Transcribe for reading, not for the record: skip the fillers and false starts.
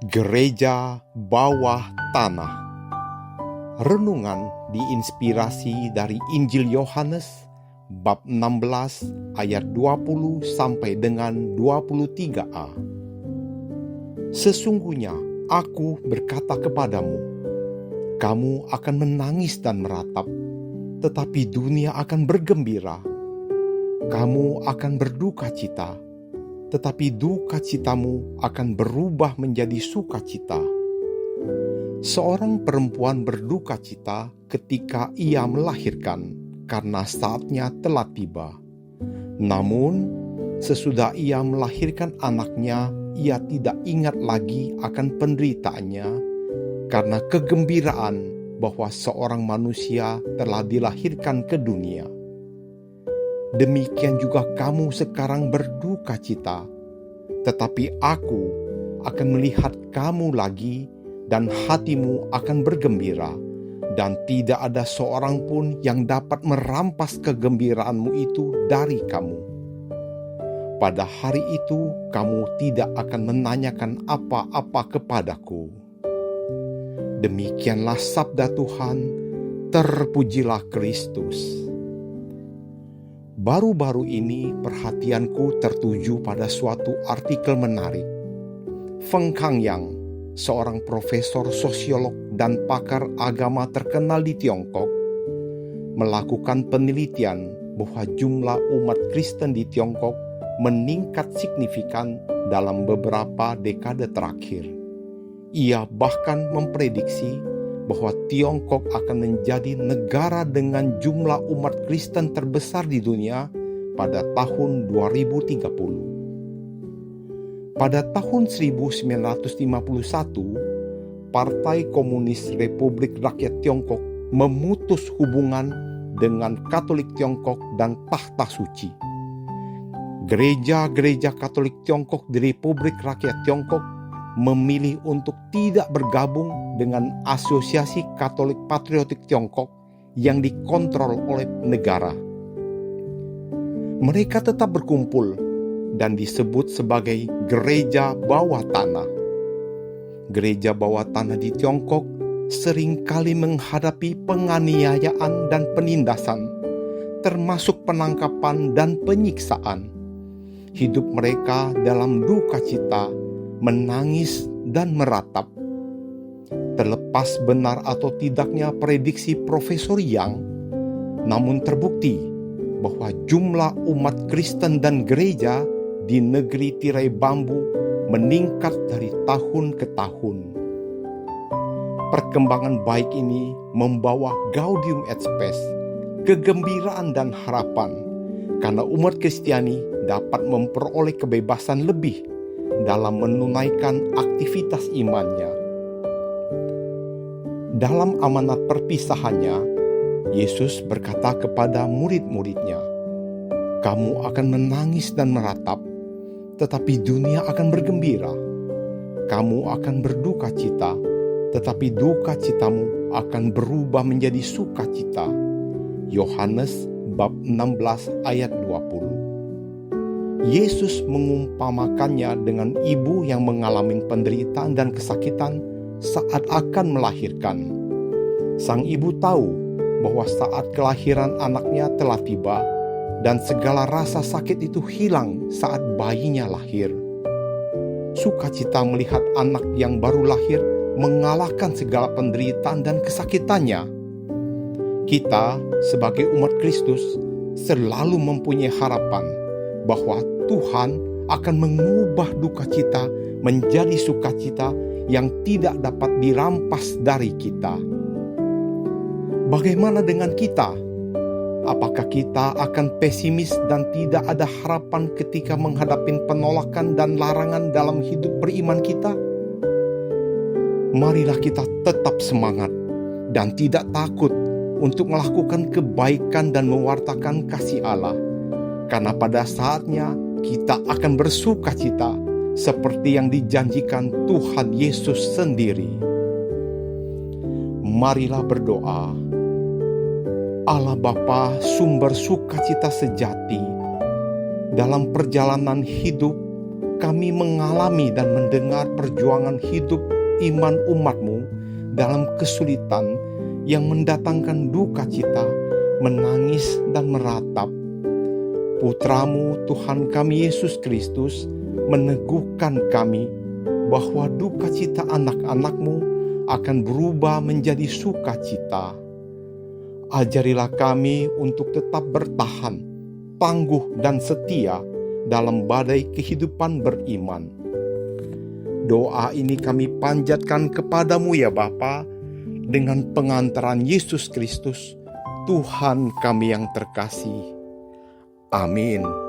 Gereja Bawah Tanah. Renungan diinspirasi dari Injil Yohanes bab 16 ayat 20 sampai dengan 23a. Sesungguhnya aku berkata kepadamu, kamu akan menangis dan meratap, tetapi dunia akan bergembira. Kamu akan berduka cita, tetapi duka citamu akan berubah menjadi sukacita. Seorang perempuan berduka cita ketika ia melahirkan, karena saatnya telah tiba. Namun, sesudah ia melahirkan anaknya, ia tidak ingat lagi akan penderitaannya, karena kegembiraan bahwa seorang manusia telah dilahirkan ke dunia. Demikian juga kamu sekarang berduka cita, tetapi aku akan melihat kamu lagi dan hatimu akan bergembira, dan tidak ada seorang pun yang dapat merampas kegembiraanmu itu dari kamu. Pada hari itu kamu tidak akan menanyakan apa-apa kepadaku. Demikianlah sabda Tuhan, terpujilah Kristus. Baru-baru ini perhatianku tertuju pada suatu artikel menarik. Feng Kangyang, seorang profesor sosiolog dan pakar agama terkenal di Tiongkok, melakukan penelitian bahwa jumlah umat Kristen di Tiongkok meningkat signifikan dalam beberapa dekade terakhir. Ia bahkan memprediksi bahwa Tiongkok akan menjadi negara dengan jumlah umat Kristen terbesar di dunia pada tahun 2030. Pada tahun 1951, Partai Komunis Republik Rakyat Tiongkok memutus hubungan dengan Katolik Tiongkok dan Tahta Suci. Gereja-gereja Katolik Tiongkok di Republik Rakyat Tiongkok memilih untuk tidak bergabung dengan Asosiasi Katolik Patriotik Tiongkok yang dikontrol oleh negara. Mereka tetap berkumpul dan disebut sebagai gereja bawah tanah. Gereja bawah tanah di Tiongkok seringkali menghadapi penganiayaan dan penindasan, termasuk penangkapan dan penyiksaan. Hidup mereka dalam duka cita, menangis dan meratap. Terlepas benar atau tidaknya prediksi Profesor Yang, namun terbukti bahwa jumlah umat Kristen dan gereja di negeri tirai bambu meningkat dari tahun ke tahun. Perkembangan baik ini membawa Gaudium et Spes, kegembiraan dan harapan, karena umat Kristiani dapat memperoleh kebebasan lebih dalam menunaikan aktivitas imannya. Dalam amanat perpisahannya, Yesus berkata kepada murid-muridnya, "Kamu akan menangis dan meratap, tetapi dunia akan bergembira. Kamu akan berduka cita, tetapi duka citamu akan berubah menjadi sukacita." Yohanes bab 16 ayat 20. Yesus mengumpamakannya dengan ibu yang mengalami penderitaan dan kesakitan saat akan melahirkan. Sang ibu tahu bahwa saat kelahiran anaknya telah tiba dan segala rasa sakit itu hilang saat bayinya lahir. Sukacita melihat anak yang baru lahir mengalahkan segala penderitaan dan kesakitannya. Kita sebagai umat Kristus selalu mempunyai harapan bahwa Tuhan akan mengubah duka cita menjadi sukacita yang tidak dapat dirampas dari kita. Bagaimana dengan kita? Apakah kita akan pesimis dan tidak ada harapan ketika menghadapi penolakan dan larangan dalam hidup beriman kita? Marilah kita tetap semangat dan tidak takut untuk melakukan kebaikan dan mewartakan kasih Allah. Karena pada saatnya kita akan bersuka cita seperti yang dijanjikan Tuhan Yesus sendiri. Marilah berdoa. Allah Bapa, sumber sukacita sejati, dalam perjalanan hidup kami mengalami dan mendengar perjuangan hidup iman umat-Mu dalam kesulitan yang mendatangkan duka cita, menangis dan meratap. Putra-Mu Tuhan kami Yesus Kristus meneguhkan kami bahwa duka cita anak-anak-Mu akan berubah menjadi sukacita. Ajarilah kami untuk tetap bertahan, tangguh dan setia dalam badai kehidupan beriman. Doa ini kami panjatkan kepadamu ya Bapa, dengan pengantaran Yesus Kristus, Tuhan kami yang terkasih. Amin.